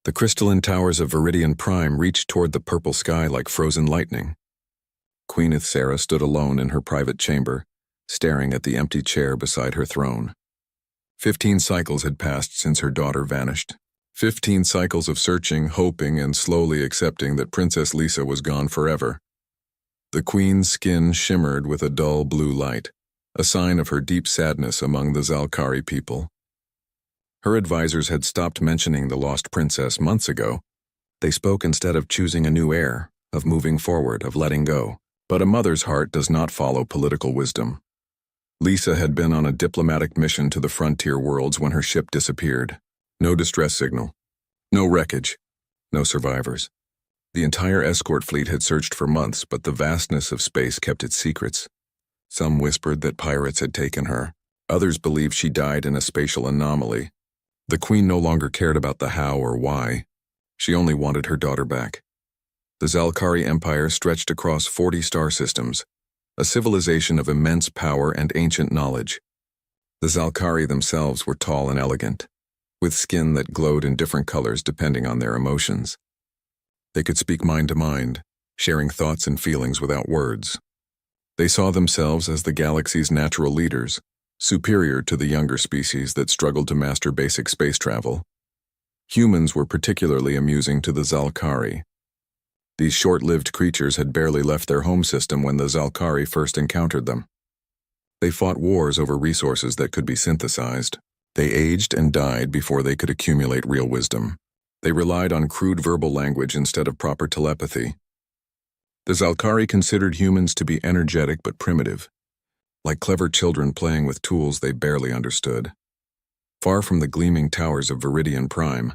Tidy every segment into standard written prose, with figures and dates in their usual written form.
The crystalline towers of Viridian Prime reached toward the purple sky like frozen lightning. Queen Ithsera stood alone in her private chamber, staring at the empty chair beside her throne. 15 cycles had passed since her daughter vanished. 15 cycles of searching, hoping, and slowly accepting that Princess Lisa was gone forever. The queen's skin shimmered with a dull blue light, a sign of her deep sadness among the Zalkari people. Her advisors had stopped mentioning the lost princess months ago. They spoke instead of choosing a new heir, of moving forward, of letting go. But a mother's heart does not follow political wisdom. Lisa had been on a diplomatic mission to the frontier worlds when her ship disappeared. No distress signal. No wreckage. No survivors. The entire escort fleet had searched for months, but the vastness of space kept its secrets. Some whispered that pirates had taken her. Others believed she died in a spatial anomaly. The queen no longer cared about the how or why. She only wanted her daughter back. The Zalkari Empire stretched across 40 star systems, a civilization of immense power and ancient knowledge. The Zalkari themselves were tall and elegant, with skin that glowed in different colors depending on their emotions. They could speak mind to mind, sharing thoughts and feelings without words. They saw themselves as the galaxy's natural leaders, superior to the younger species that struggled to master basic space travel. Humans were particularly amusing to the Zalkari. These short-lived creatures had barely left their home system when the Zalkari first encountered them. They fought wars over resources that could be synthesized. They aged and died before they could accumulate real wisdom. They relied on crude verbal language instead of proper telepathy. The Zalkari considered humans to be energetic but primitive, like clever children playing with tools they barely understood. Far from the gleaming towers of Viridian Prime,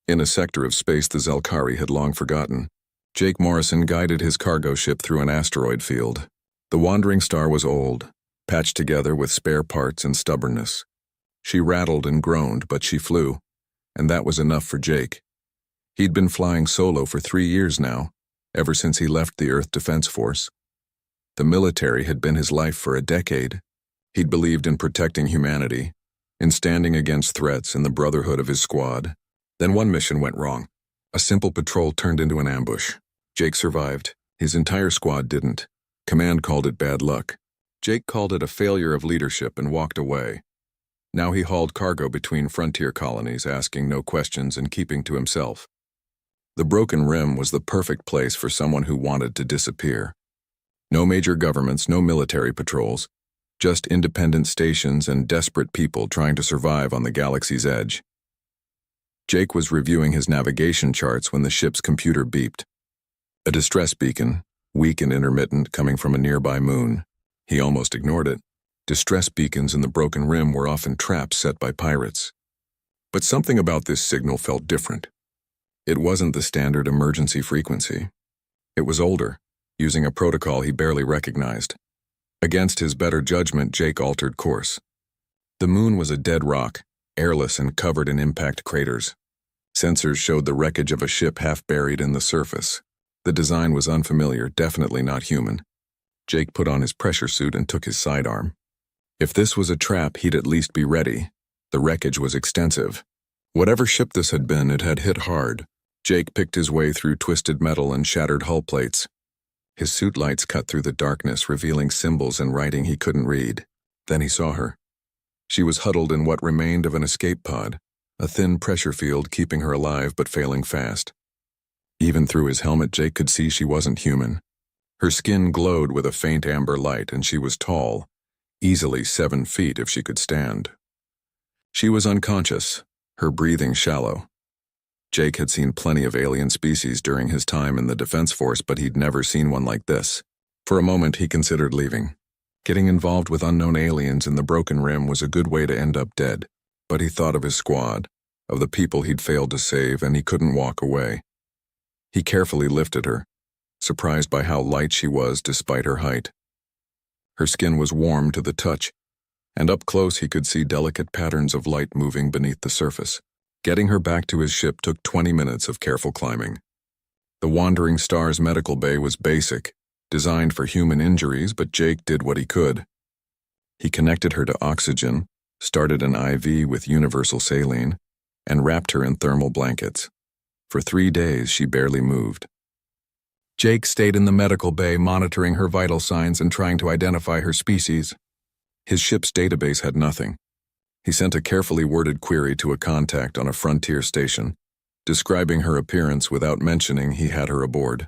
in a sector of space the Zalkari had long forgotten, Jake Morrison guided his cargo ship through an asteroid field. The wandering star was old, patched together with spare parts and stubbornness. She rattled and groaned, but she flew, and that was enough for Jake. He'd been flying solo for 3 years now, ever since he left the Earth Defense Force. The military had been his life for a decade. He'd believed in protecting humanity, in standing against threats and the brotherhood of his squad. Then one mission went wrong. A simple patrol turned into an ambush. Jake survived. His entire squad didn't. Command called it bad luck. Jake called it a failure of leadership and walked away. Now he hauled cargo between frontier colonies, asking no questions and keeping to himself. The Broken Rim was the perfect place for someone who wanted to disappear. No major governments, no military patrols, just independent stations and desperate people trying to survive on the galaxy's edge. Jake was reviewing his navigation charts when the ship's computer beeped. A distress beacon, weak and intermittent, coming from a nearby moon. He almost ignored it. Distress beacons in the Broken Rim were often traps set by pirates. But something about this signal felt different. It wasn't the standard emergency frequency. It was older, using a protocol he barely recognized. Against his better judgment, Jake altered course. The moon was a dead rock, airless and covered in impact craters. Sensors showed the wreckage of a ship half buried in the surface. The design was unfamiliar, definitely not human. Jake put on his pressure suit and took his sidearm. If this was a trap, he'd at least be ready. The wreckage was extensive. Whatever ship this had been, it had hit hard. Jake picked his way through twisted metal and shattered hull plates. His suit lights cut through the darkness, revealing symbols and writing he couldn't read. Then he saw her. She was huddled in what remained of an escape pod, a thin pressure field keeping her alive but failing fast. Even through his helmet, Jake could see she wasn't human. Her skin glowed with a faint amber light, and she was tall, easily 7 feet if she could stand. She was unconscious, her breathing shallow. Jake had seen plenty of alien species during his time in the Defense Force, but he'd never seen one like this. For a moment, he considered leaving. Getting involved with unknown aliens in the Broken Rim was a good way to end up dead, but he thought of his squad, of the people he'd failed to save, and he couldn't walk away. He carefully lifted her, surprised by how light she was despite her height. Her skin was warm to the touch, and up close he could see delicate patterns of light moving beneath the surface. Getting her back to his ship took 20 minutes of careful climbing. The Wandering Star's medical bay was basic, designed for human injuries, but Jake did what he could. He connected her to oxygen, started an IV with universal saline, and wrapped her in thermal blankets. For 3 days, she barely moved. Jake stayed in the medical bay, monitoring her vital signs and trying to identify her species. His ship's database had nothing. He sent a carefully worded query to a contact on a frontier station, describing her appearance without mentioning he had her aboard.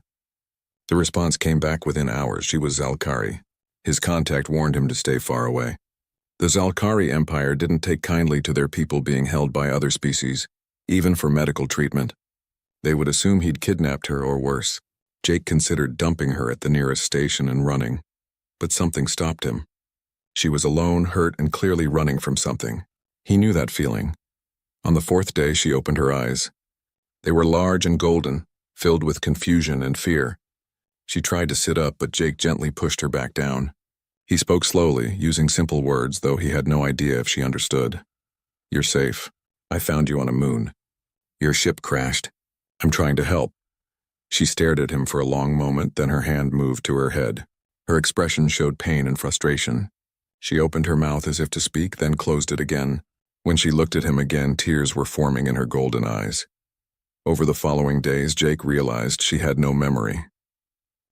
The response came back within hours. She was Zalkari. His contact warned him to stay far away. The Zalkari Empire didn't take kindly to their people being held by other species, even for medical treatment. They would assume he'd kidnapped her or worse. Jake considered dumping her at the nearest station and running, but something stopped him. She was alone, hurt, and clearly running from something. He knew that feeling. On the 4th day, she opened her eyes. They were large and golden, filled with confusion and fear. She tried to sit up, but Jake gently pushed her back down. He spoke slowly, using simple words, though he had no idea if she understood. "You're safe. I found you on a moon. Your ship crashed. I'm trying to help." She stared at him for a long moment, then her hand moved to her head. Her expression showed pain and frustration. She opened her mouth as if to speak, then closed it again. When she looked at him again, tears were forming in her golden eyes. Over the following days, Jake realized she had no memory.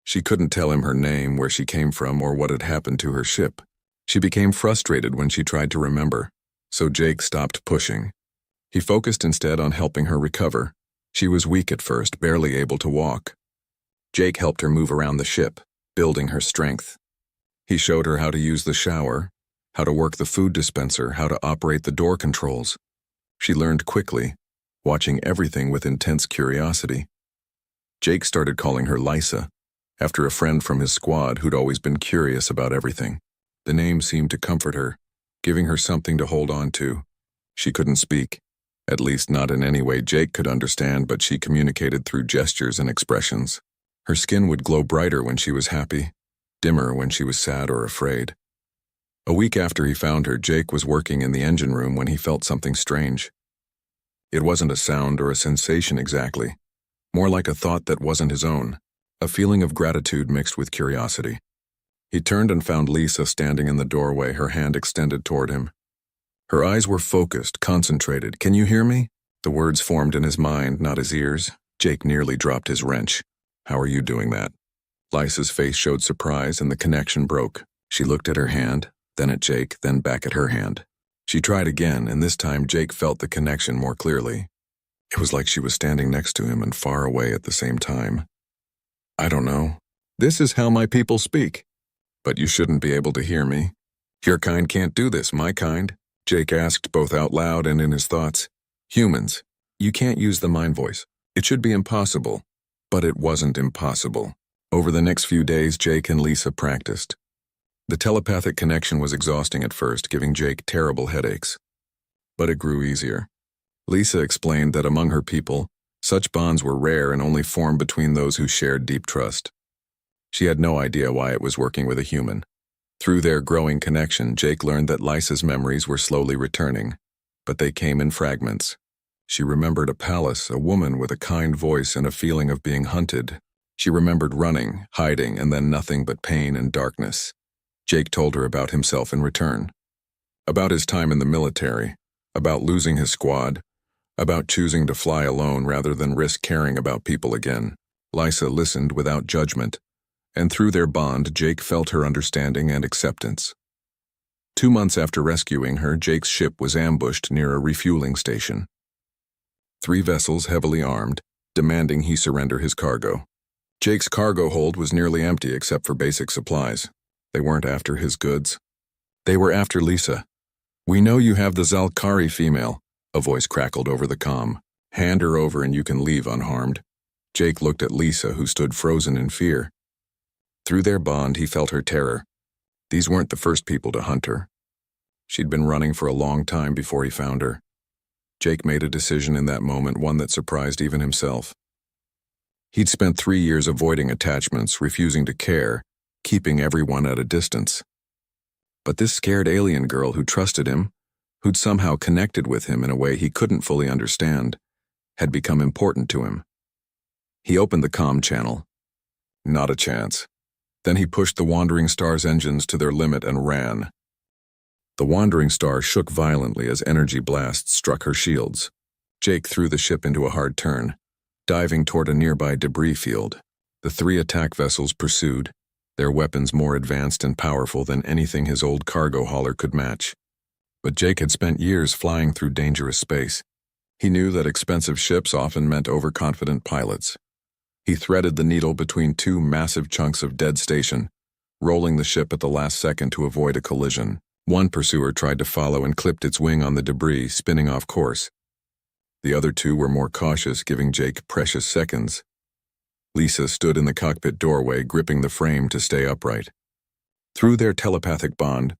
She couldn't tell him her name, where she came from, or what had happened to her ship. She became frustrated when she tried to remember, so Jake stopped pushing. He focused instead on helping her recover. She was weak at first, barely able to walk. Jake helped her move around the ship, building her strength. He showed her how to use the shower, how to work the food dispenser, how to operate the door controls. She learned quickly, watching everything with intense curiosity. Jake started calling her Lysa, after a friend from his squad who'd always been curious about everything. The name seemed to comfort her, giving her something to hold on to. She couldn't speak, at least not in any way Jake could understand, but she communicated through gestures and expressions. Her skin would glow brighter when she was happy, dimmer when she was sad or afraid. A week after he found her, Jake was working in the engine room when he felt something strange. It wasn't a sound or a sensation exactly, more like a thought that wasn't his own. A feeling of gratitude mixed with curiosity. He turned and found Lisa standing in the doorway, her hand extended toward him. Her eyes were focused, concentrated. "Can you hear me?" The words formed in his mind, not his ears. Jake nearly dropped his wrench. "How are you doing that?" Lisa's face showed surprise and the connection broke. She looked at her hand, then at Jake, then back at her hand. She tried again, and this time Jake felt the connection more clearly. It was like she was standing next to him and far away at the same time. "I don't know. This is how my people speak. But you shouldn't be able to hear me. Your kind can't do this, my kind," Jake asked both out loud and in his thoughts. "Humans, you can't use the mind voice. It should be impossible." But it wasn't impossible. Over the next few days, Jake and Lisa practiced. The telepathic connection was exhausting at first, giving Jake terrible headaches. But it grew easier. Lisa explained that among her people, such bonds were rare and only formed between those who shared deep trust. She had no idea why it was working with a human. Through their growing connection, Jake learned that Lisa's memories were slowly returning, but they came in fragments. She remembered a palace, a woman with a kind voice and a feeling of being hunted. She remembered running, hiding, and then nothing but pain and darkness. Jake told her about himself in return. About his time in the military, about losing his squad, about choosing to fly alone rather than risk caring about people again. Lisa listened without judgment, and through their bond, Jake felt her understanding and acceptance. 2 months after rescuing her, Jake's ship was ambushed near a refueling station. 3 vessels heavily armed, demanding he surrender his cargo. Jake's cargo hold was nearly empty except for basic supplies. They weren't after his goods. They were after Lisa. "We know you have the Zalkari female," a voice crackled over the comm. "Hand her over and you can leave unharmed." Jake looked at Lisa, who stood frozen in fear. Through their bond, he felt her terror. These weren't the first people to hunt her. She'd been running for a long time before he found her. Jake made a decision in that moment, one that surprised even himself. He'd spent 3 years avoiding attachments, refusing to care, keeping everyone at a distance. But this scared alien girl who trusted him, who'd somehow connected with him in a way he couldn't fully understand, had become important to him. He opened the comm channel. Not a chance. Then he pushed the Wandering Star's engines to their limit and ran. The Wandering Star shook violently as energy blasts struck her shields. Jake threw the ship into a hard turn. diving toward a nearby debris field. The three attack vessels pursued, their weapons more advanced and powerful than anything his old cargo hauler could match. But Jake had spent years flying through dangerous space. He knew that expensive ships often meant overconfident pilots. He threaded the needle between two massive chunks of dead station, rolling the ship at the last second to avoid a collision. One pursuer tried to follow and clipped its wing on the debris, spinning off course. The other two were more cautious, giving Jake precious seconds. Lisa stood in the cockpit doorway, gripping the frame to stay upright. Through their telepathic bond,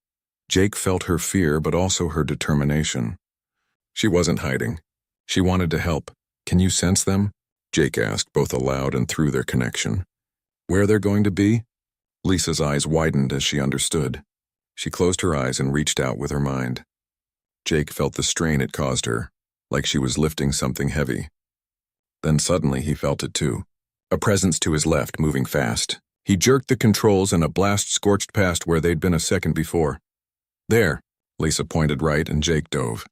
Jake felt her fear but also her determination. She wasn't hiding. She wanted to help. "Can you sense them?" Jake asked, both aloud and through their connection. "Where they're going to be?" Lisa's eyes widened as she understood. She closed her eyes and reached out with her mind. Jake felt the strain it caused her, like she was lifting something heavy. Then suddenly he felt it too. A presence to his left, moving fast. He jerked the controls and a blast scorched past where they'd been a second before. "There," Lisa pointed right and Jake dove.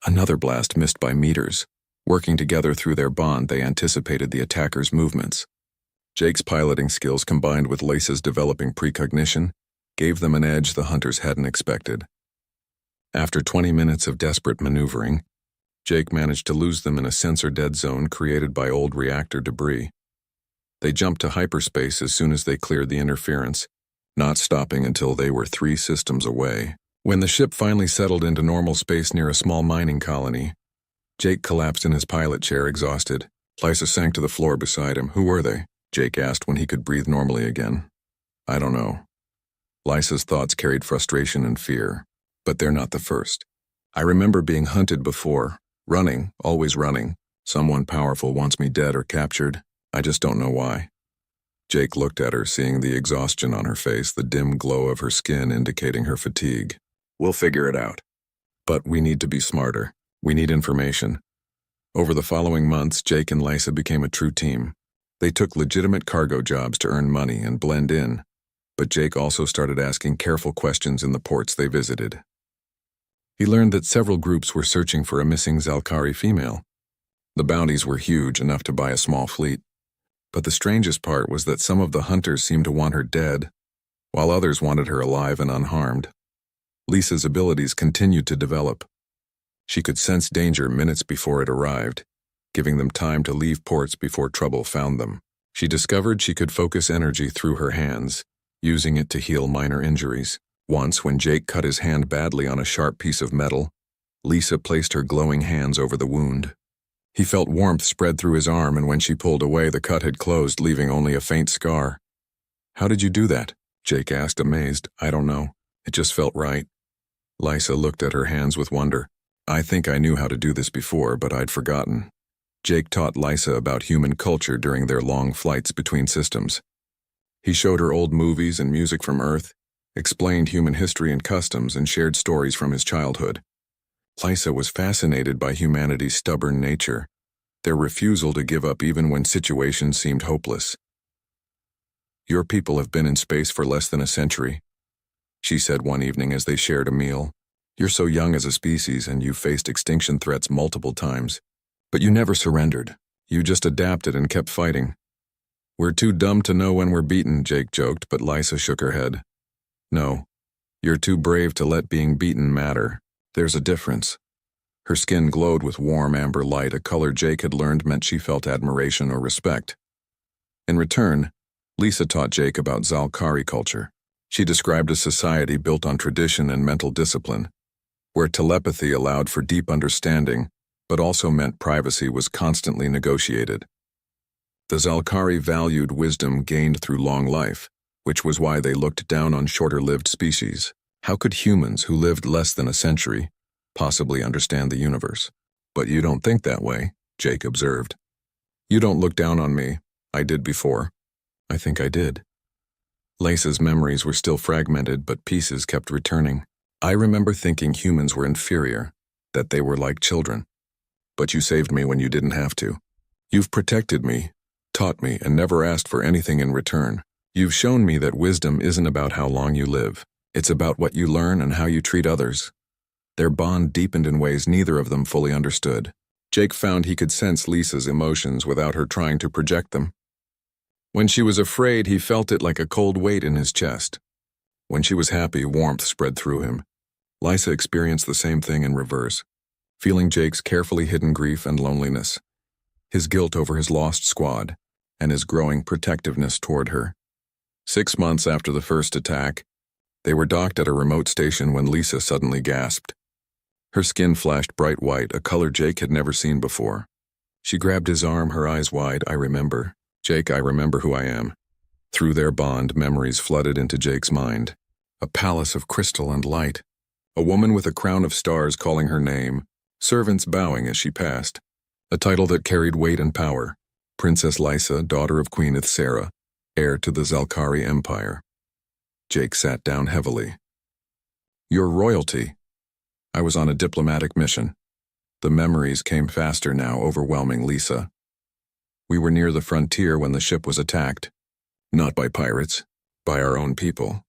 Another blast missed by meters. Working together through their bond, they anticipated the attacker's movements. Jake's piloting skills combined with Lisa's developing precognition gave them an edge the hunters hadn't expected. After 20 minutes of desperate maneuvering, Jake managed to lose them in a sensor-dead zone created by old reactor debris. They jumped to hyperspace as soon as they cleared the interference, not stopping until they were 3 systems away. When the ship finally settled into normal space near a small mining colony, Jake collapsed in his pilot chair, exhausted. Lisa sank to the floor beside him. "Who were they?" Jake asked when he could breathe normally again. "I don't know." Lisa's thoughts carried frustration and fear. "But they're not the first. I remember being hunted before. Running, always running. Someone powerful wants me dead or captured. I just don't know why." Jake looked at her, seeing the exhaustion on her face, the dim glow of her skin indicating her fatigue. "We'll figure it out. But we need to be smarter. We need information." Over the following months, Jake and Lisa became a true team. They took legitimate cargo jobs to earn money and blend in, but Jake also started asking careful questions in the ports they visited. He learned that several groups were searching for a missing Zalkari female. The bounties were huge, enough to buy a small fleet. But the strangest part was that some of the hunters seemed to want her dead, while others wanted her alive and unharmed. Lisa's abilities continued to develop. She could sense danger minutes before it arrived, giving them time to leave ports before trouble found them. She discovered she could focus energy through her hands, using it to heal minor injuries. Once, when Jake cut his hand badly on a sharp piece of metal, Lisa placed her glowing hands over the wound. He felt warmth spread through his arm, and when she pulled away, the cut had closed, leaving only a faint scar. "How did you do that?" Jake asked, amazed. "I don't know. It just felt right." Lisa looked at her hands with wonder. "I think I knew how to do this before, but I'd forgotten." Jake taught Lisa about human culture during their long flights between systems. He showed her old movies and music from Earth, explained human history and customs, and shared stories from his childhood. Lisa was fascinated by humanity's stubborn nature, their refusal to give up even when situations seemed hopeless. "Your people have been in space for less than a century," she said one evening as they shared a meal. "You're so young as a species, and you've faced extinction threats multiple times. But you never surrendered. You just adapted and kept fighting." "We're too dumb to know when we're beaten," Jake joked, but Lisa shook her head. "No, you're too brave to let being beaten matter. There's a difference." Her skin glowed with warm amber light, a color Jake had learned meant she felt admiration or respect. In return, Lisa taught Jake about Zalkari culture. She described a society built on tradition and mental discipline, where telepathy allowed for deep understanding, but also meant privacy was constantly negotiated. The Zalkari valued wisdom gained through long life, which was why they looked down on shorter-lived species. How could humans who lived less than a century possibly understand the universe? "But you don't think that way," Jake observed. "You don't look down on me. I did before." "I think I did." Lisa's memories were still fragmented, but pieces kept returning. "I remember thinking humans were inferior, that they were like children. But you saved me when you didn't have to. You've protected me, taught me, and never asked for anything in return. You've shown me that wisdom isn't about how long you live. It's about what you learn and how you treat others." Their bond deepened in ways neither of them fully understood. Jake found he could sense Lisa's emotions without her trying to project them. When she was afraid, he felt it like a cold weight in his chest. When she was happy, warmth spread through him. Lisa experienced the same thing in reverse, feeling Jake's carefully hidden grief and loneliness, his guilt over his lost squad, and his growing protectiveness toward her. 6 months after the first attack, they were docked at a remote station when Lisa suddenly gasped. Her skin flashed bright white, a color Jake had never seen before. She grabbed his arm, her eyes wide. "I remember. Jake, I remember who I am." Through their bond, memories flooded into Jake's mind. A palace of crystal and light. A woman with a crown of stars calling her name. Servants bowing as she passed. A title that carried weight and power. Princess Lisa, daughter of Queen Ithsera, heir to the Zalkari Empire. Jake sat down heavily. "Your royalty." I was on a diplomatic mission. The memories came faster now, overwhelming Lisa. We were near the frontier when the ship was attacked. Not by pirates, by our own people.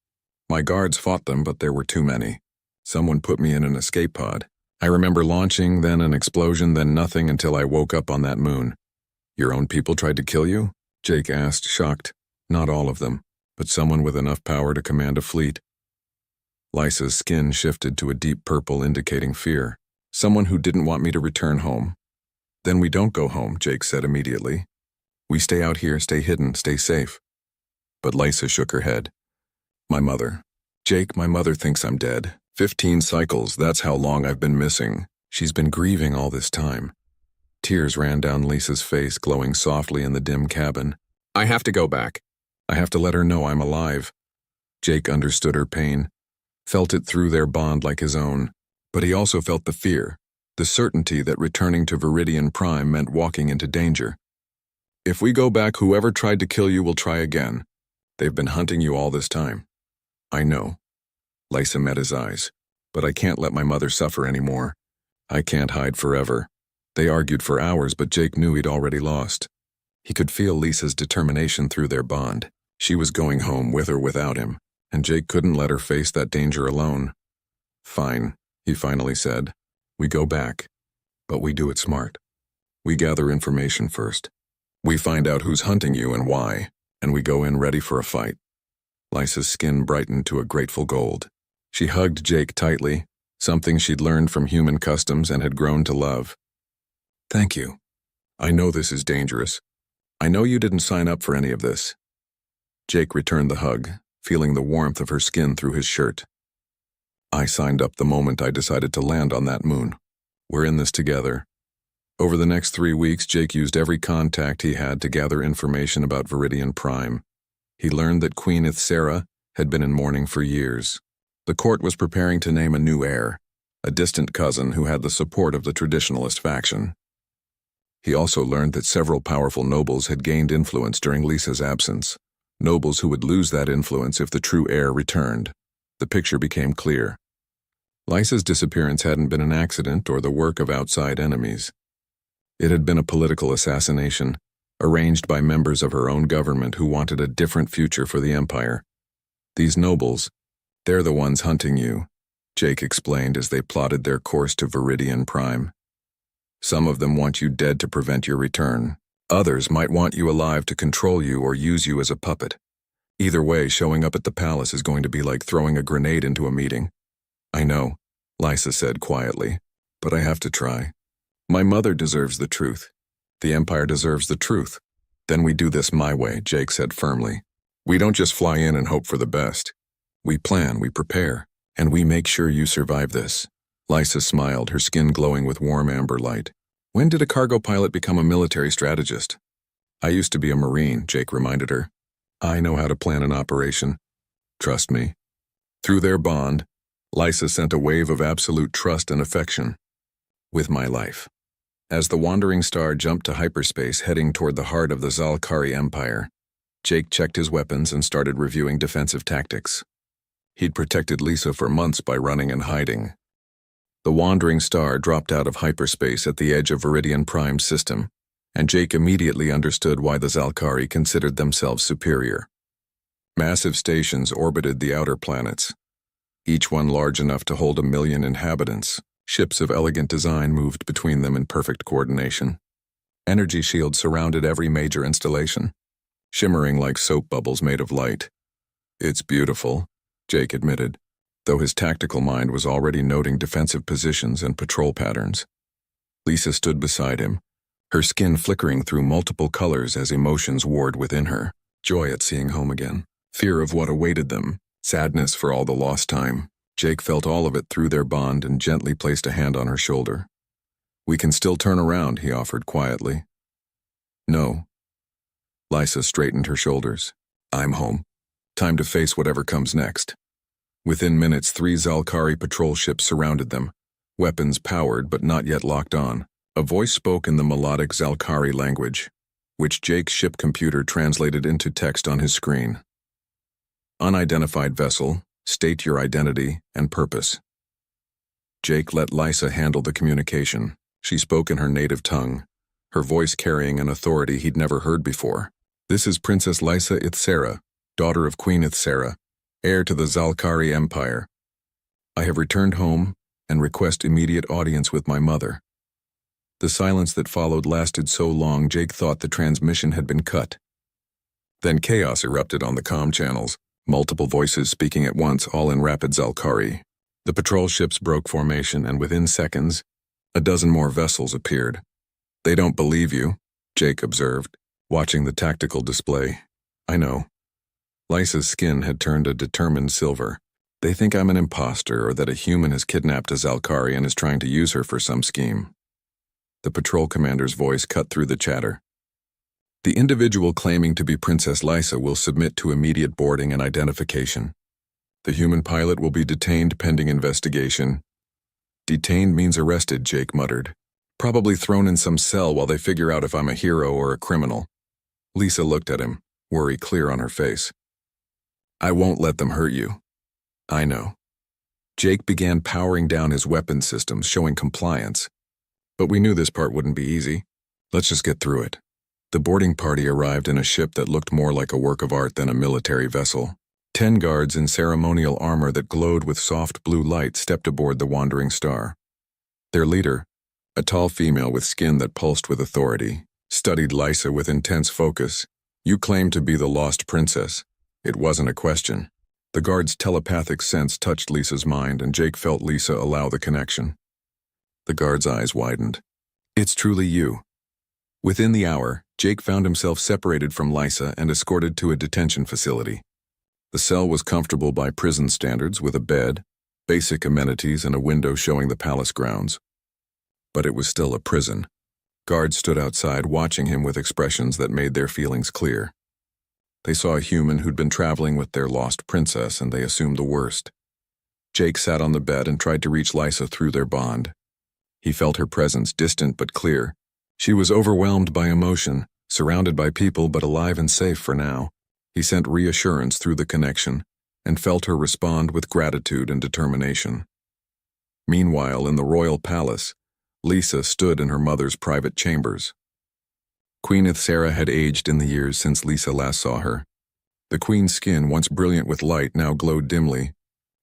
My guards fought them, but there were too many. Someone put me in an escape pod. I remember launching, then an explosion, then nothing until I woke up on that moon. "Your own people tried to kill you?" Jake asked, shocked. "Not all of them, but someone with enough power to command a fleet." Lisa's skin shifted to a deep purple, indicating fear. "Someone who didn't want me to return home." "Then we don't go home," Jake said immediately. "We stay out here, stay hidden, stay safe." But Lisa shook her head. "My mother. Jake, my mother thinks I'm dead. 15 cycles, that's how long I've been missing. She's been grieving all this time." Tears ran down Lisa's face, glowing softly in the dim cabin. "I have to go back. I have to let her know I'm alive." Jake understood her pain, felt it through their bond like his own, but he also felt the fear, the certainty that returning to Viridian Prime meant walking into danger. "If we go back, whoever tried to kill you will try again. They've been hunting you all this time." "I know." Lisa met his eyes. "But I can't let my mother suffer anymore. I can't hide forever." They argued for hours, but Jake knew he'd already lost. He could feel Lisa's determination through their bond. She was going home with or without him, and Jake couldn't let her face that danger alone. "Fine," he finally said. "We go back, but we do it smart. We gather information first. We find out who's hunting you and why, and we go in ready for a fight." Lisa's skin brightened to a grateful gold. She hugged Jake tightly, something she'd learned from human customs and had grown to love. "Thank you. I know this is dangerous. I know you didn't sign up for any of this." Jake returned the hug, feeling the warmth of her skin through his shirt. "I signed up the moment I decided to land on that moon. We're in this together." Over the next 3 weeks, Jake used every contact he had to gather information about Viridian Prime. He learned that Queen Ithsera had been in mourning for years. The court was preparing to name a new heir, a distant cousin who had the support of the traditionalist faction. He also learned that several powerful nobles had gained influence during Lisa's absence, nobles who would lose that influence if the true heir returned. The picture became clear. Lisa's disappearance hadn't been an accident or the work of outside enemies. It had been a political assassination, arranged by members of her own government who wanted a different future for the Empire. "These nobles, they're the ones hunting you," Jake explained as they plotted their course to Viridian Prime. "Some of them want you dead to prevent your return. Others might want you alive to control you or use you as a puppet. Either way, showing up at the palace is going to be like throwing a grenade into a meeting." "I know," Lisa said quietly, "but I have to try. My mother deserves the truth. The Empire deserves the truth. Then we do this my way," Jake said firmly. "We don't just fly in and hope for the best. We plan, we prepare, and we make sure you survive this." Lisa smiled, her skin glowing with warm amber light. "When did a cargo pilot become a military strategist?" "I used to be a Marine," Jake reminded her. "I know how to plan an operation. Trust me." Through their bond, Lisa sent a wave of absolute trust and affection. "With my life." As the wandering star jumped to hyperspace heading toward the heart of the Zalkari Empire, Jake checked his weapons and started reviewing defensive tactics. He'd protected Lisa for months by running and hiding. The wandering star dropped out of hyperspace at the edge of Viridian Prime's system, and Jake immediately understood why the Zalkari considered themselves superior. Massive stations orbited the outer planets, each one large enough to hold 1 million inhabitants, Ships of elegant design moved between them in perfect coordination. Energy shields surrounded every major installation, shimmering like soap bubbles made of light. "It's beautiful," Jake admitted, though his tactical mind was already noting defensive positions and patrol patterns. Lisa stood beside him, her skin flickering through multiple colors as emotions warred within her. Joy at seeing home again, fear of what awaited them, sadness for all the lost time. Jake felt all of it through their bond and gently placed a hand on her shoulder. "We can still turn around," he offered quietly. "No." Lisa straightened her shoulders. "I'm home. Time to face whatever comes next." Within minutes, 3 Zalkari patrol ships surrounded them, weapons powered but not yet locked on. A voice spoke in the melodic Zalkari language, which Jake's ship computer translated into text on his screen. "Unidentified vessel, state your identity and purpose." Jake let Lisa handle the communication. She spoke in her native tongue, her voice carrying an authority he'd never heard before. "This is Princess Lisa Ithsera, daughter of Queen Ithsera, heir to the Zalkari Empire. I have returned home and request immediate audience with my mother." The silence that followed lasted so long Jake thought the transmission had been cut. Then chaos erupted on the comm channels, multiple voices speaking at once, all in rapid Zalkari. The patrol ships broke formation, and within seconds, a dozen more vessels appeared. "They don't believe you," Jake observed, watching the tactical display. "I know." Lisa's skin had turned a determined silver. "They think I'm an imposter or that a human has kidnapped a Zalkari and is trying to use her for some scheme." The patrol commander's voice cut through the chatter. "The individual claiming to be Princess Lisa will submit to immediate boarding and identification. The human pilot will be detained pending investigation." "Detained means arrested," Jake muttered. "Probably thrown in some cell while they figure out if I'm a hero or a criminal." Lisa looked at him, worry clear on her face. "I won't let them hurt you." "I know." Jake began powering down his weapon systems, showing compliance. "But we knew this part wouldn't be easy. Let's just get through it." The boarding party arrived in a ship that looked more like a work of art than a military vessel. 10 guards in ceremonial armor that glowed with soft blue light stepped aboard the Wandering Star. Their leader, a tall female with skin that pulsed with authority, studied Lisa with intense focus. "You claim to be the lost princess." It wasn't a question. The guard's telepathic sense touched Lisa's mind, and Jake felt Lisa allow the connection. The guard's eyes widened. "It's truly you." Within the hour, Jake found himself separated from Lisa and escorted to a detention facility. The cell was comfortable by prison standards, with a bed, basic amenities, and a window showing the palace grounds. But it was still a prison. Guards stood outside watching him with expressions that made their feelings clear. They saw a human who'd been traveling with their lost princess, and they assumed the worst. Jake sat on the bed and tried to reach Lisa through their bond. He felt her presence, distant but clear. She was overwhelmed by emotion, surrounded by people but alive and safe for now. He sent reassurance through the connection, and felt her respond with gratitude and determination. Meanwhile, in the royal palace, Lisa stood in her mother's private chambers. Queen Ithsera had aged in the years since Lisa last saw her. The queen's skin, once brilliant with light, now glowed dimly.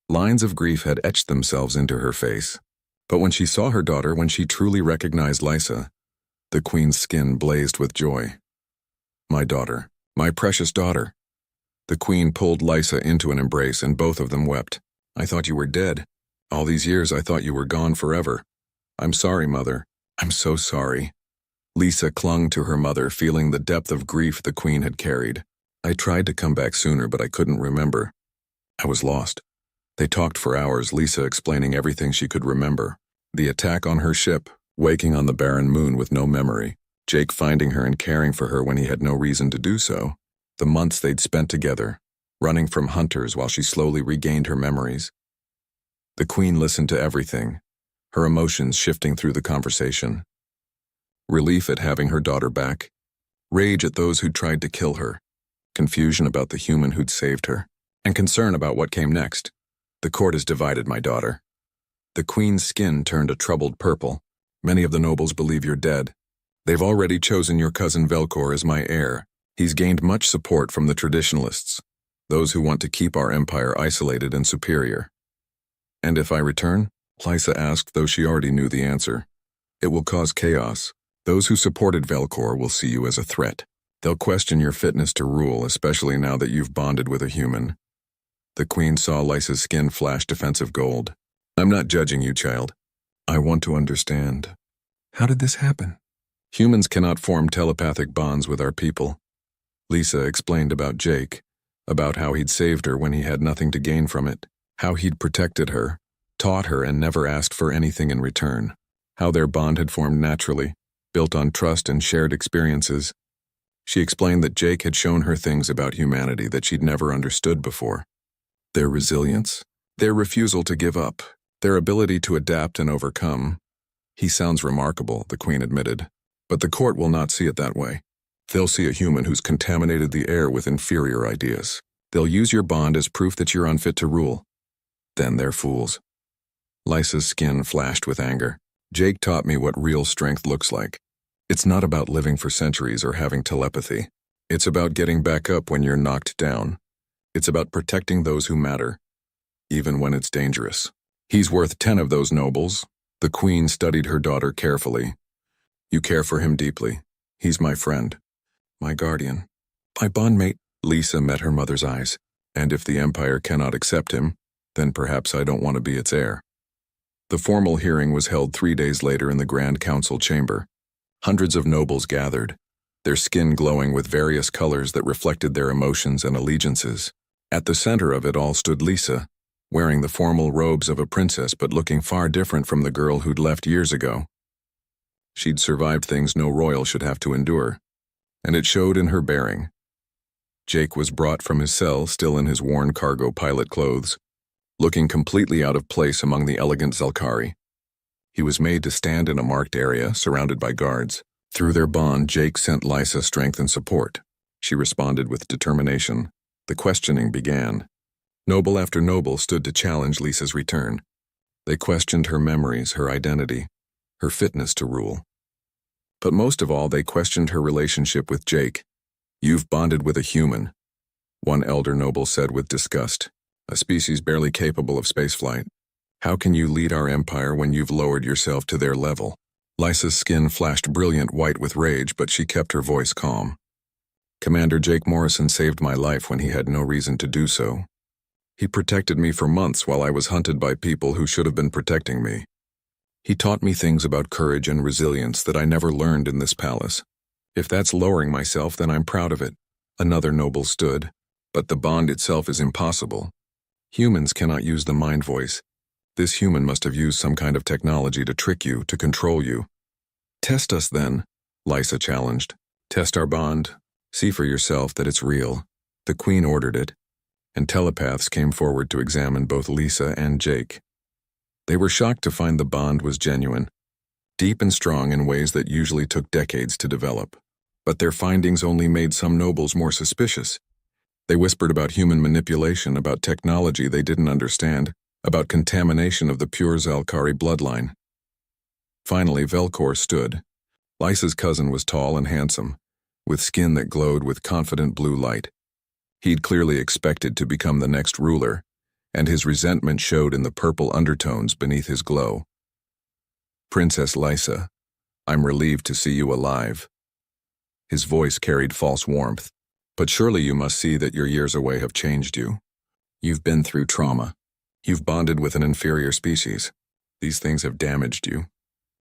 Lines of grief had etched themselves into her face. But when she saw her daughter, when she truly recognized Lisa, the queen's skin blazed with joy. "My daughter, my precious daughter." The queen pulled Lisa into an embrace, and both of them wept. "I thought you were dead. All these years I thought you were gone forever. I'm sorry, mother. I'm so sorry." Lisa clung to her mother, feeling the depth of grief the queen had carried. "I tried to come back sooner, but I couldn't remember. I was lost." They talked for hours, Lisa explaining everything she could remember. The attack on her ship, waking on the barren moon with no memory, Jake finding her and caring for her when he had no reason to do so, the months they'd spent together, running from hunters while she slowly regained her memories. The queen listened to everything, her emotions shifting through the conversation. Relief at having her daughter back, rage at those who'd tried to kill her, confusion about the human who'd saved her, and concern about what came next. "The court is divided, my daughter." The queen's skin turned a troubled purple. "Many of the nobles believe you're dead. They've already chosen your cousin Velkor as my heir. He's gained much support from the traditionalists, those who want to keep our empire isolated and superior. And if I return, Lysa asked, though she already knew the answer. It will cause chaos. Those who supported Velcor will see you as a threat. They'll question your fitness to rule, especially now that you've bonded with a human. The queen saw Lysa's skin flash defensive gold. I'm not judging you, child. I want to understand. How did this happen? Humans cannot form telepathic bonds with our people. Lysa explained about Jake, about how he'd saved her when he had nothing to gain from it, how he'd protected her, taught her and never asked for anything in return, how their bond had formed naturally, built on trust and shared experiences. She explained that Jake had shown her things about humanity that she'd never understood before. Their resilience, their refusal to give up, their ability to adapt and overcome. He sounds remarkable, the queen admitted, but the court will not see it that way. They'll see a human who's contaminated the air with inferior ideas. They'll use your bond as proof that you're unfit to rule. Then they're fools. Lysa's skin flashed with anger. Jake taught me what real strength looks like. It's not about living for centuries or having telepathy. It's about getting back up when you're knocked down. It's about protecting those who matter, even when it's dangerous. He's worth 10 of those nobles. The queen studied her daughter carefully. You care for him deeply. He's my friend, my guardian, my bondmate. Lysa met her mother's eyes. And if the Empire cannot accept him, then perhaps I don't want to be its heir. The formal hearing was held 3 days later in the Grand Council chamber. Hundreds of nobles gathered, their skin glowing with various colors that reflected their emotions and allegiances. At the center of it all stood Lysa, wearing the formal robes of a princess but looking far different from the girl who'd left years ago. She'd survived things no royal should have to endure, and it showed in her bearing. Jake was brought from his cell, still in his worn cargo pilot clothes, looking completely out of place among the elegant Zelkari. He was made to stand in a marked area, surrounded by guards. Through their bond, Jake sent Lysa strength and support. She responded with determination. The questioning began. Noble after noble stood to challenge Lysa's return. They questioned her memories, her identity, her fitness to rule. But most of all, they questioned her relationship with Jake. You've bonded with a human, one elder noble said with disgust, a species barely capable of spaceflight. How can you lead our empire when you've lowered yourself to their level? Lysa's skin flashed brilliant white with rage, but she kept her voice calm. Commander Jake Morrison saved my life when he had no reason to do so. He protected me for months while I was hunted by people who should have been protecting me. He taught me things about courage and resilience that I never learned in this palace. If that's lowering myself, then I'm proud of it. Another noble stood. But the bond itself is impossible. Humans cannot use the mind voice. This human must have used some kind of technology to trick you, to control you. Test us then, Lysa challenged. Test our bond. See for yourself that it's real. The queen ordered it, and telepaths came forward to examine both Lysa and Jake. They were shocked to find the bond was genuine, deep and strong in ways that usually took decades to develop. But their findings only made some nobles more suspicious. They whispered about human manipulation, about technology they didn't understand, about contamination of the pure Zelkari bloodline. Finally, Velcor stood. Lysa's cousin was tall and handsome, with skin that glowed with confident blue light. He'd clearly expected to become the next ruler, and his resentment showed in the purple undertones beneath his glow. Princess Lysa, I'm relieved to see you alive. His voice carried false warmth. But surely you must see that your years away have changed you. You've been through trauma. You've bonded with an inferior species. These things have damaged you.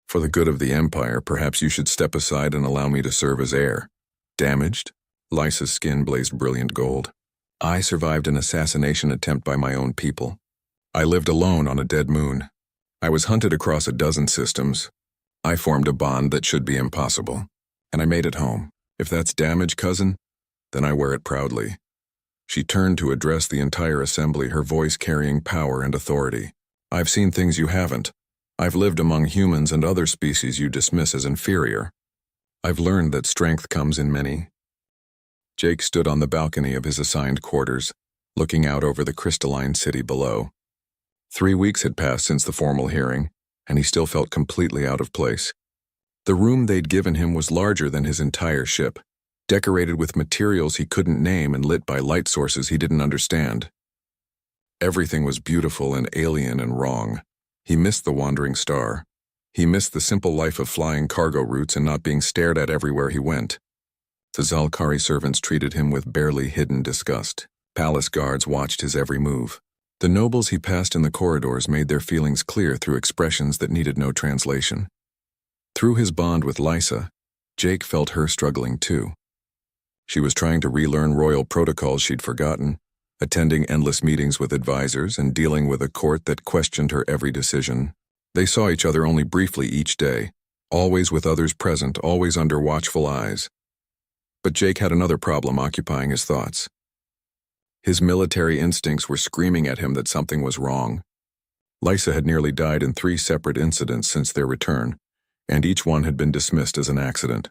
For the good of the Empire, perhaps you should step aside and allow me to serve as heir. Damaged? Lysa's skin blazed brilliant gold. I survived an assassination attempt by my own people. I lived alone on a dead moon. I was hunted across a dozen systems. I formed a bond that should be impossible. And I made it home. If that's damage, cousin, then I wear it proudly. She turned to address the entire assembly, her voice carrying power and authority. I've seen things you haven't. I've lived among humans and other species you dismiss as inferior. I've learned that strength comes in many. Jake stood on the balcony of his assigned quarters, looking out over the crystalline city below. 3 weeks had passed since the formal hearing, and he still felt completely out of place. The room they'd given him was larger than his entire ship, decorated with materials he couldn't name and lit by light sources he didn't understand. Everything was beautiful and alien and wrong. He missed the wandering star. He missed the simple life of flying cargo routes and not being stared at everywhere he went. The Zalkari servants treated him with barely hidden disgust. Palace guards watched his every move. The nobles he passed in the corridors made their feelings clear through expressions that needed no translation. Through his bond with Lysa, Jake felt her struggling too. She was trying to relearn royal protocols she'd forgotten, attending endless meetings with advisors and dealing with a court that questioned her every decision. They saw each other only briefly each day, always with others present, always under watchful eyes. But Jake had another problem occupying his thoughts. His military instincts were screaming at him that something was wrong. Lysa had nearly died in 3 separate incidents since their return, and each one had been dismissed as an accident.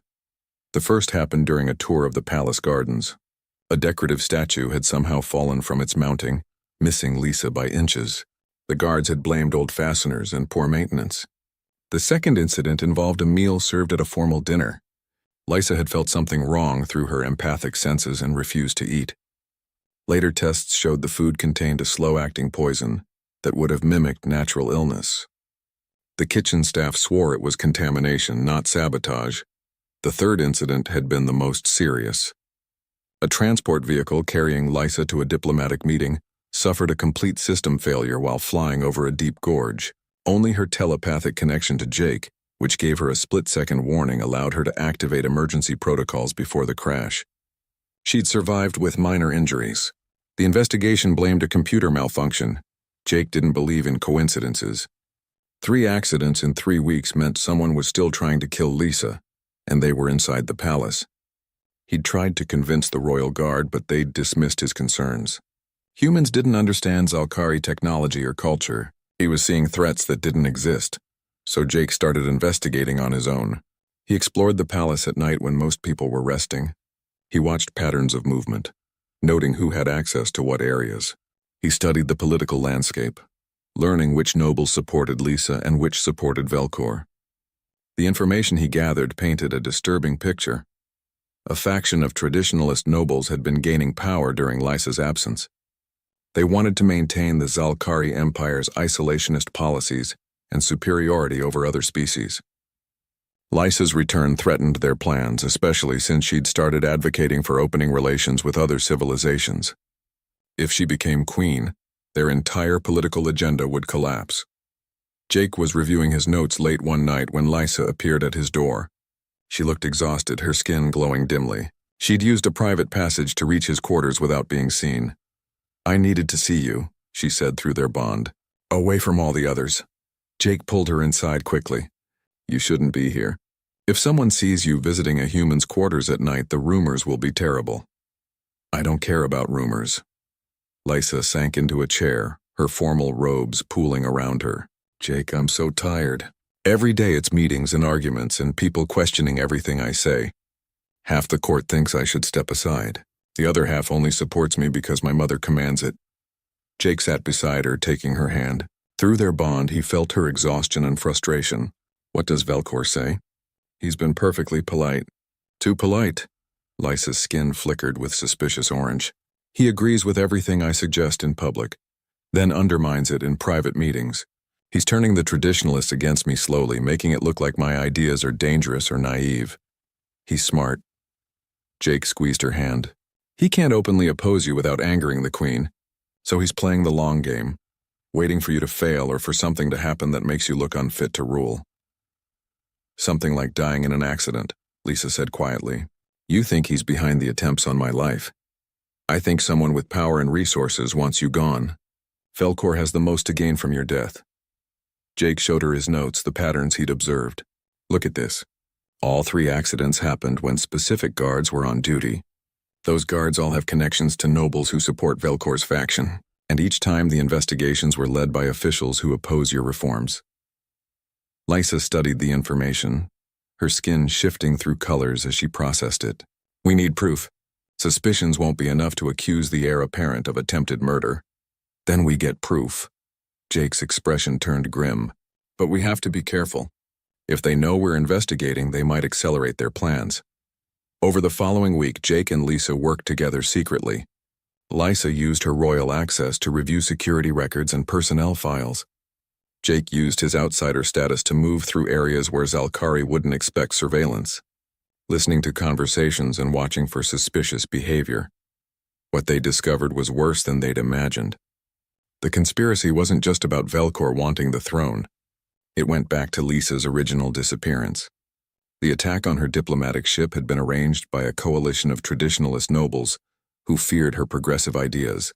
The first happened during a tour of the palace gardens. A decorative statue had somehow fallen from its mounting, missing Lysa by inches. The guards had blamed old fasteners and poor maintenance. The second incident involved a meal served at a formal dinner. Lysa had felt something wrong through her empathic senses and refused to eat. Later tests showed the food contained a slow-acting poison that would have mimicked natural illness. The kitchen staff swore it was contamination, not sabotage. The third incident had been the most serious. A transport vehicle carrying Lysa to a diplomatic meeting suffered a complete system failure while flying over a deep gorge. Only her telepathic connection to Jake, which gave her a split-second warning, allowed her to activate emergency protocols before the crash. She'd survived with minor injuries. The investigation blamed a computer malfunction. Jake didn't believe in coincidences. 3 accidents in 3 weeks meant someone was still trying to kill Lysa, and they were inside the palace. He'd tried to convince the royal guard, but they'd dismissed his concerns. Humans didn't understand Zalkari technology or culture. He was seeing threats that didn't exist, so Jake started investigating on his own. He explored the palace at night when most people were resting. He watched patterns of movement, noting who had access to what areas. He studied the political landscape, learning which nobles supported Lysa and which supported Velcor. The information he gathered painted a disturbing picture. A faction of traditionalist nobles had been gaining power during Lysa's absence. They wanted to maintain the Zalkari Empire's isolationist policies and superiority over other species. Lysa's return threatened their plans, especially since she'd started advocating for opening relations with other civilizations. If she became queen, their entire political agenda would collapse. Jake was reviewing his notes late one night when Lysa appeared at his door. She looked exhausted, her skin glowing dimly. She'd used a private passage to reach his quarters without being seen. "I needed to see you," she said through their bond. "Away from all the others." Jake pulled her inside quickly. "You shouldn't be here. If someone sees you visiting a human's quarters at night, the rumors will be terrible." "I don't care about rumors." Lysa sank into a chair, her formal robes pooling around her. "Jake, I'm so tired. Every day it's meetings and arguments and people questioning everything I say. Half the court thinks I should step aside. The other half only supports me because my mother commands it." Jake sat beside her, taking her hand. Through their bond, he felt her exhaustion and frustration. "What does Velcor say?" "He's been perfectly polite." "Too polite." Lysa's skin flickered with suspicious orange. "He agrees with everything I suggest in public, then undermines it in private meetings. He's turning the traditionalists against me slowly, making it look like my ideas are dangerous or naive. He's smart." Jake squeezed her hand. "He can't openly oppose you without angering the queen, so he's playing the long game, waiting for you to fail or for something to happen that makes you look unfit to rule." "Something like dying in an accident," Lysa said quietly. "You think he's behind the attempts on my life. I think someone with power and resources wants you gone. Velcor has the most to gain from your death." Jake showed her his notes, the patterns he'd observed. "Look at this. All 3 accidents happened when specific guards were on duty. Those guards all have connections to nobles who support Velcor's faction, and each time the investigations were led by officials who oppose your reforms." Lysa studied the information, her skin shifting through colors as she processed it. "We need proof. Suspicions won't be enough to accuse the heir apparent of attempted murder. Then we get proof." Jake's expression turned grim. "But we have to be careful. If they know we're investigating, they might accelerate their plans." Over the following week, Jake and Lysa worked together secretly. Lysa used her royal access to review security records and personnel files. Jake used his outsider status to move through areas where Zalkari wouldn't expect surveillance, listening to conversations and watching for suspicious behavior. What they discovered was worse than they'd imagined. The conspiracy wasn't just about Velcor wanting the throne. It went back to Lisa's original disappearance. The attack on her diplomatic ship had been arranged by a coalition of traditionalist nobles who feared her progressive ideas.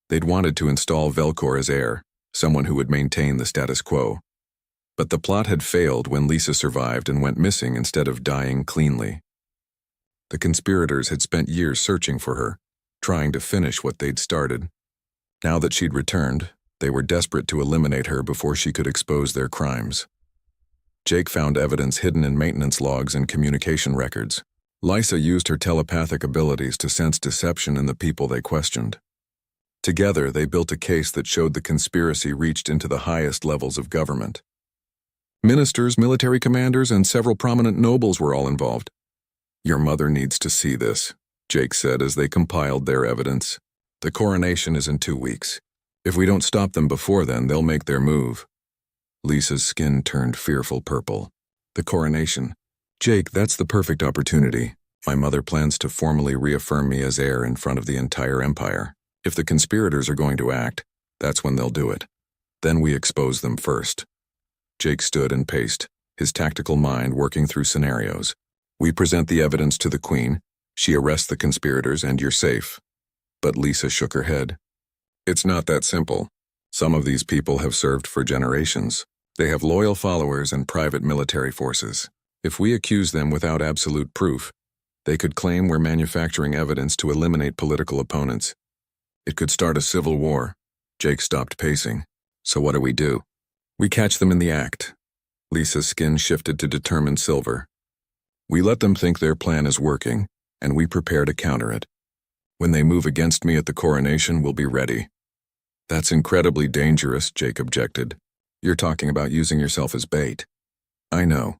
They'd wanted to install Velcor as heir, someone who would maintain the status quo. But the plot had failed when Lisa survived and went missing instead of dying cleanly. The conspirators had spent years searching for her, trying to finish what they'd started. Now that she'd returned, they were desperate to eliminate her before she could expose their crimes. Jake found evidence hidden in maintenance logs and communication records. Lisa used her telepathic abilities to sense deception in the people they questioned. Together, they built a case that showed the conspiracy reached into the highest levels of government. Ministers, military commanders, and several prominent nobles were all involved. "Your mother needs to see this," Jake said as they compiled their evidence. "The coronation is in 2 weeks. If we don't stop them before then, they'll make their move." Lisa's skin turned fearful purple. "The coronation. Jake, that's the perfect opportunity. My mother plans to formally reaffirm me as heir in front of the entire empire. If the conspirators are going to act, that's when they'll do it. Then we expose them first." Jake stood and paced, his tactical mind working through scenarios. "We present the evidence to the Queen, she arrests the conspirators, and you're safe." But Lisa shook her head. "It's not that simple. Some of these people have served for generations. They have loyal followers and private military forces. If we accuse them without absolute proof, they could claim we're manufacturing evidence to eliminate political opponents. It could start a civil war." Jake stopped pacing. "So what do we do?" "We catch them in the act." Lisa's skin shifted to determined silver. "We let them think their plan is working, and we prepare to counter it. When they move against me at the coronation, we'll be ready." "That's incredibly dangerous," Jake objected. "You're talking about using yourself as bait." "I know."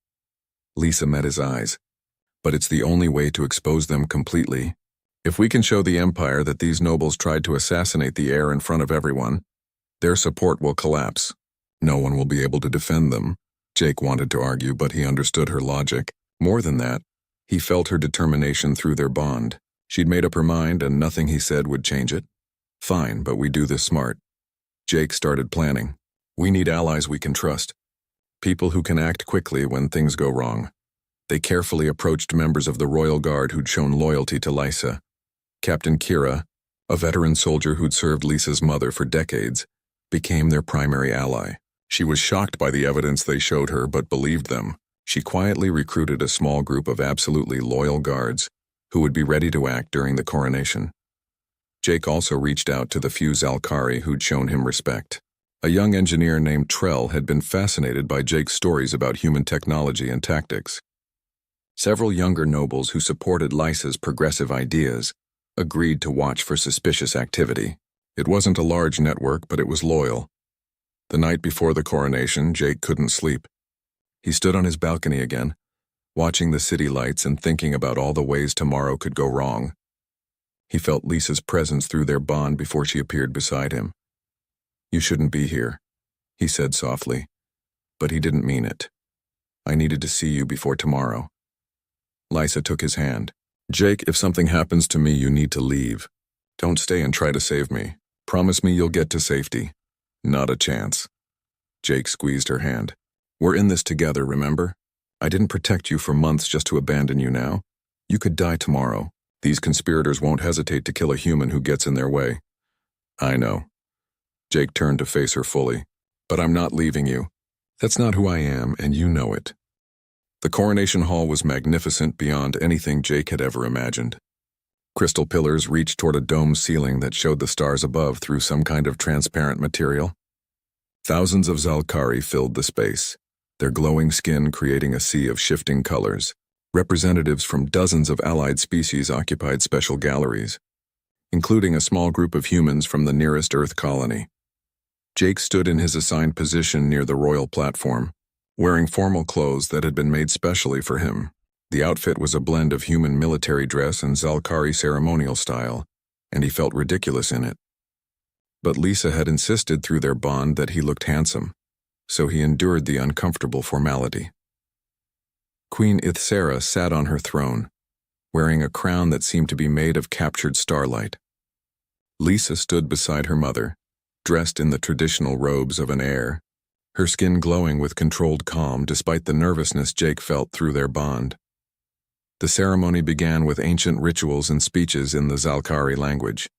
Lisa met his eyes. "But it's the only way to expose them completely. If we can show the Empire that these nobles tried to assassinate the heir in front of everyone, their support will collapse. No one will be able to defend them." Jake wanted to argue, but he understood her logic. More than that, he felt her determination through their bond. She'd made up her mind, and nothing he said would change it. "Fine, but we do this smart." Jake started planning. "We need allies we can trust. People who can act quickly when things go wrong." They carefully approached members of the Royal Guard who'd shown loyalty to Lisa. Captain Kira, a veteran soldier who'd served Lisa's mother for decades, became their primary ally. She was shocked by the evidence they showed her but believed them. She quietly recruited a small group of absolutely loyal guards who would be ready to act during the coronation. Jake also reached out to the few Zalkari who'd shown him respect. A young engineer named Trell had been fascinated by Jake's stories about human technology and tactics. Several younger nobles who supported Lisa's progressive ideas agreed to watch for suspicious activity. It wasn't a large network, but it was loyal. The night before the coronation, Jake couldn't sleep. He stood on his balcony again, watching the city lights and thinking about all the ways tomorrow could go wrong. He felt Lisa's presence through their bond before she appeared beside him. "You shouldn't be here," he said softly, but he didn't mean it. "I needed to see you before tomorrow." Lisa took his hand. "Jake, if something happens to me, you need to leave. Don't stay and try to save me. Promise me you'll get to safety." "Not a chance." Jake squeezed her hand. "We're in this together, remember? I didn't protect you for months just to abandon you now. You could die tomorrow. These conspirators won't hesitate to kill a human who gets in their way." "I know." Jake turned to face her fully. "But I'm not leaving you. That's not who I am, and you know it." The coronation hall was magnificent beyond anything Jake had ever imagined. Crystal pillars reached toward a dome ceiling that showed the stars above through some kind of transparent material. Thousands of Zalkari filled the space, their glowing skin creating a sea of shifting colors. Representatives from dozens of allied species occupied special galleries, including a small group of humans from the nearest Earth colony. Jake stood in his assigned position near the royal platform, wearing formal clothes that had been made specially for him. The outfit was a blend of human military dress and Zalkari ceremonial style, and he felt ridiculous in it. But Lisa had insisted through their bond that he looked handsome. so he endured the uncomfortable formality. Queen Ithsera sat on her throne, wearing a crown that seemed to be made of captured starlight. Lisa stood beside her mother, dressed in the traditional robes of an heir, her skin glowing with controlled calm despite the nervousness Jake felt through their bond. The ceremony began with ancient rituals and speeches in the Zalkari language.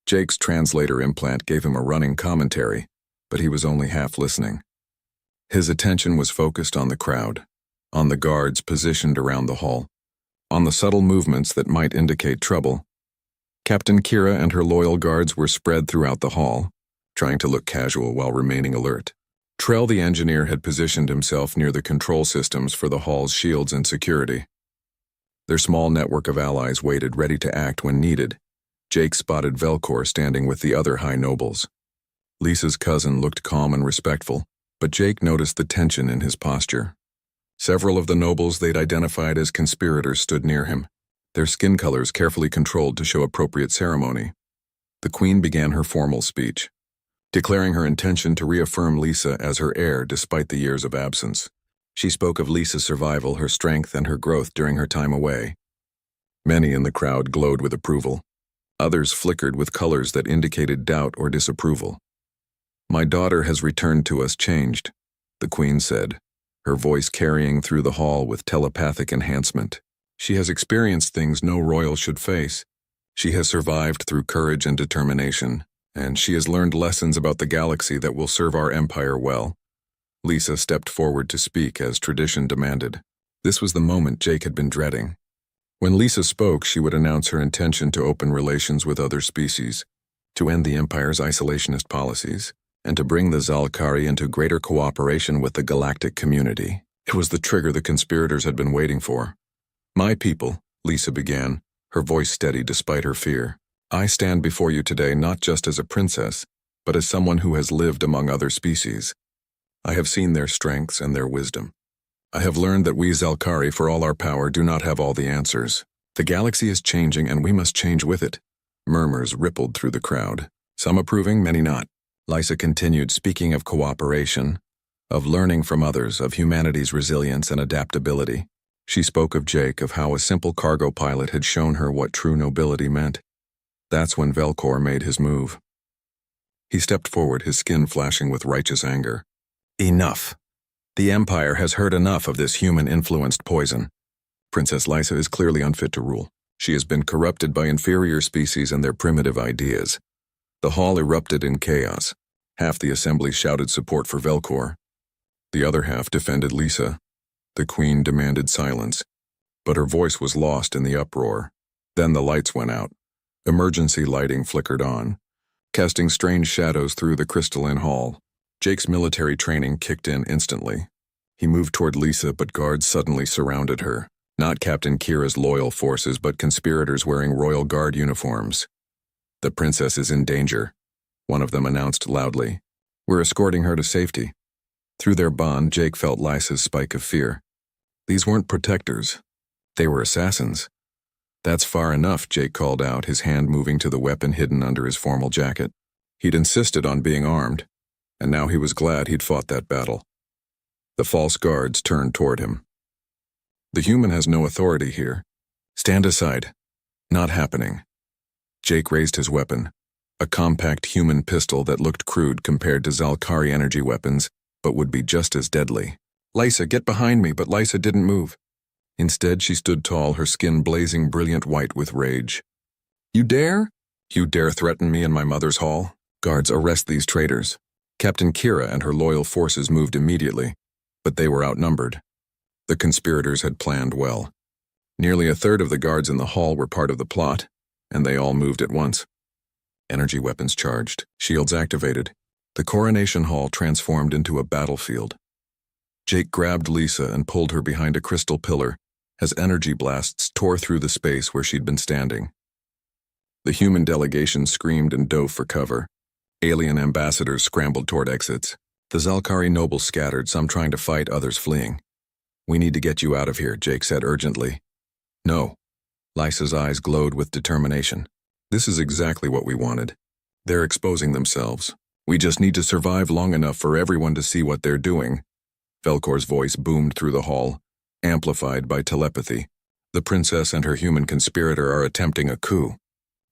Jake's translator implant gave him a running commentary, but he was only half listening. His attention was focused on the crowd, on the guards positioned around the hall, on the subtle movements that might indicate trouble. Captain Kira and her loyal guards were spread throughout the hall, trying to look casual while remaining alert. Trell the engineer had positioned himself near the control systems for the hall's shields and security. Their small network of allies waited ready to act when needed. Jake spotted Velcor standing with the other high nobles. Lisa's cousin looked calm and respectful, but Jake noticed the tension in his posture. Several of the nobles they'd identified as conspirators stood near him, their skin colors carefully controlled to show appropriate ceremony. The queen began her formal speech, declaring her intention to reaffirm Lisa as her heir despite the years of absence. She spoke of Lisa's survival, her strength, and her growth during her time away. Many in the crowd glowed with approval. Others flickered with colors that indicated doubt or disapproval. "My daughter has returned to us changed," the queen said, her voice carrying through the hall with telepathic enhancement. "She has experienced things no royal should face. She has survived through courage and determination, and she has learned lessons about the galaxy that will serve our empire well." Lisa stepped forward to speak as tradition demanded. This was the moment Jake had been dreading. When Lisa spoke, she would announce her intention to open relations with other species, to end the Empire's isolationist policies, and to bring the Zalkari into greater cooperation with the Galactic community. It was the trigger the conspirators had been waiting for. "My people," Lisa began, her voice steady despite her fear. "I stand before you today not just as a princess, but as someone who has lived among other species. I have seen their strengths and their wisdom. I have learned that we Zalkari, for all our power, do not have all the answers. The galaxy is changing and we must change with it." Murmurs rippled through the crowd, some approving, many not. Lisa continued, speaking of cooperation, of learning from others, of humanity's resilience and adaptability. She spoke of Jake, of how a simple cargo pilot had shown her what true nobility meant. That's when Velcor made his move. He stepped forward, his skin flashing with righteous anger. "Enough. The Empire has heard enough of this human-influenced poison. Princess Lisa is clearly unfit to rule. She has been corrupted by inferior species and their primitive ideas." The hall erupted in chaos. Half the assembly shouted support for Velcor. The other half defended Lisa. The queen demanded silence, but her voice was lost in the uproar. Then the lights went out. Emergency lighting flickered on, casting strange shadows through the crystalline hall. Jake's military training kicked in instantly. He moved toward Lisa, but guards suddenly surrounded her. Not Captain Kira's loyal forces, but conspirators wearing Royal Guard uniforms. "The princess is in danger," one of them announced loudly. "We're escorting her to safety." Through their bond, Jake felt Lisa's spike of fear. These weren't protectors. They were assassins. "That's far enough," Jake called out, his hand moving to the weapon hidden under his formal jacket. He'd insisted on being armed, and now he was glad he'd fought that battle. The false guards turned toward him. "The human has no authority here. Stand aside." "Not happening." Jake raised his weapon, a compact human pistol that looked crude compared to Zalkari energy weapons, but would be just as deadly. "Lisa, get behind me," but Lisa didn't move. Instead, she stood tall, her skin blazing brilliant white with rage. "You dare? You dare threaten me in my mother's hall? Guards, arrest these traitors." Captain Kira and her loyal forces moved immediately, but they were outnumbered. The conspirators had planned well. Nearly a third of the guards in the hall were part of the plot, and they all moved at once. Energy weapons charged, shields activated. The coronation hall transformed into a battlefield. Jake grabbed Lisa and pulled her behind a crystal pillar as energy blasts tore through the space where she'd been standing. The human delegation screamed and dove for cover. Alien ambassadors scrambled toward exits. The Zalkari nobles scattered, some trying to fight, others fleeing. "We need to get you out of here," Jake said urgently. "No." Lisa's eyes glowed with determination. "This is exactly what we wanted. They're exposing themselves. We just need to survive long enough for everyone to see what they're doing. Velkor's voice boomed through the hall, amplified by telepathy. The princess and her human conspirator are attempting a coup.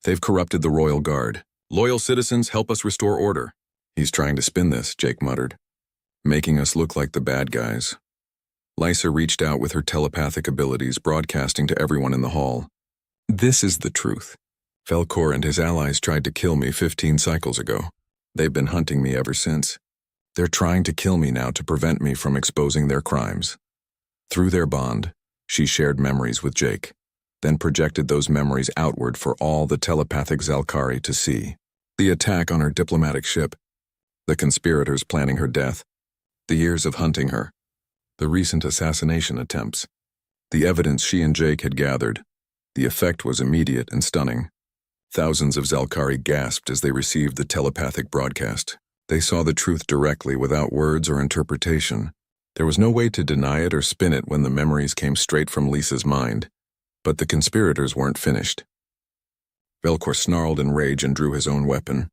They've corrupted the royal guard. Loyal citizens, help us restore order. He's trying to spin this, Jake muttered, making us look like the bad guys. Lysa reached out with her telepathic abilities, broadcasting to everyone in the hall. This is the truth. Velkor and his allies tried to kill me 15 cycles ago. They've been hunting me ever since. They're trying to kill me now to prevent me from exposing their crimes. Through their bond, she shared memories with Jake, then projected those memories outward for all the telepathic Zalkari to see. The attack on her diplomatic ship, the conspirators planning her death, the years of hunting her, the recent assassination attempts, the evidence she and Jake had gathered. The effect was immediate and stunning. Thousands of Zalkari gasped as they received the telepathic broadcast. They saw the truth directly without words or interpretation. There was no way to deny it or spin it when the memories came straight from Lisa's mind. But the conspirators weren't finished. Velkor snarled in rage and drew his own weapon.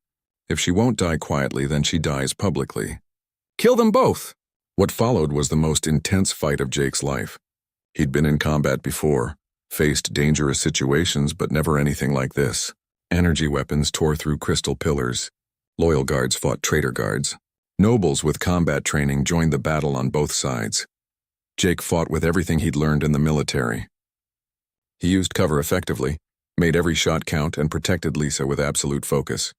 If she won't die quietly, then she dies publicly. Kill them both! What followed was the most intense fight of Jake's life. He'd been in combat before, faced dangerous situations, but never anything like this. Energy weapons tore through crystal pillars. Loyal guards fought traitor guards. Nobles with combat training joined the battle on both sides. Jake fought with everything he'd learned in the military. He used cover effectively, made every shot count, and protected Lisa with absolute focus.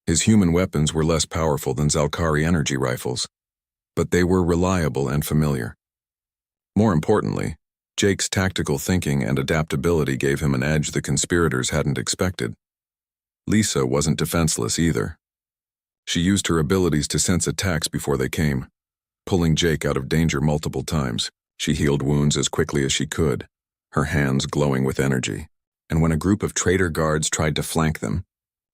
His human weapons were less powerful than Zalkari energy rifles, but they were reliable and familiar. More importantly, Jake's tactical thinking and adaptability gave him an edge the conspirators hadn't expected. Lisa wasn't defenseless either. She used her abilities to sense attacks before they came, pulling Jake out of danger multiple times. She healed wounds as quickly as she could, her hands glowing with energy. And when a group of traitor guards tried to flank them,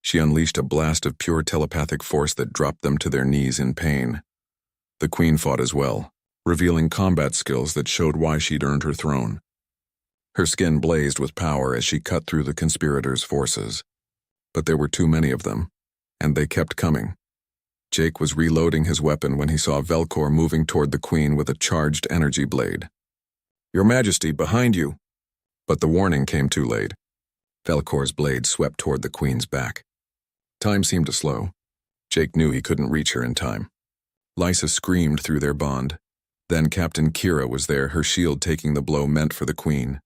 she unleashed a blast of pure telepathic force that dropped them to their knees in pain. The queen fought as well, revealing combat skills that showed why she'd earned her throne. Her skin blazed with power as she cut through the conspirators' forces. But there were too many of them, and they kept coming. Jake was reloading his weapon when he saw Velkor moving toward the queen with a charged energy blade. "Your Majesty, behind you!" But the warning came too late. Velkor's blade swept toward the queen's back. Time seemed to slow. Jake knew he couldn't reach her in time. Lysa screamed through their bond. Then Captain Kira was there, her shield taking the blow meant for the queen.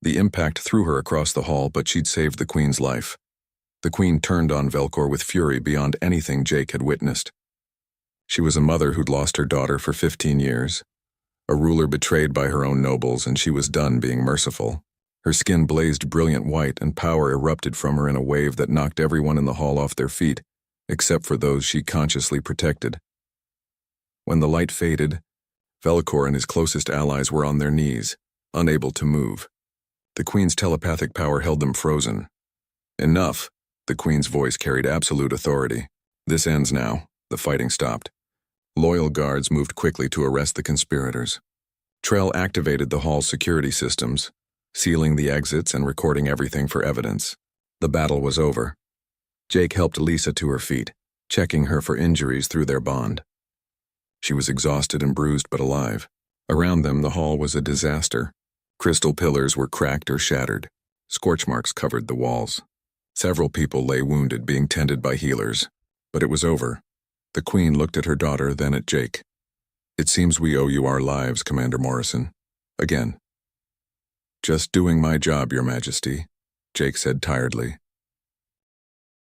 The impact threw her across the hall, but she'd saved the queen's life. The queen turned on Velkor with fury beyond anything Jake had witnessed. She was a mother who'd lost her daughter for 15 years, a ruler betrayed by her own nobles, and she was done being merciful. Her skin blazed brilliant white, and power erupted from her in a wave that knocked everyone in the hall off their feet, except for those she consciously protected. When the light faded, Velkor and his closest allies were on their knees, unable to move. The queen's telepathic power held them frozen. Enough. The queen's voice carried absolute authority. This ends now. The fighting stopped. Loyal guards moved quickly to arrest the conspirators. Trell activated the hall's security systems, sealing the exits and recording everything for evidence. The battle was over. Jake helped Lisa to her feet, checking her for injuries through their bond. She was exhausted and bruised but alive. Around them, the hall was a disaster. Crystal pillars were cracked or shattered. Scorch marks covered the walls. Several people lay wounded, being tended by healers. But it was over. The queen looked at her daughter, then at Jake. "It seems we owe you our lives, Commander Morrison. Again." "Just doing my job, Your Majesty," Jake said tiredly.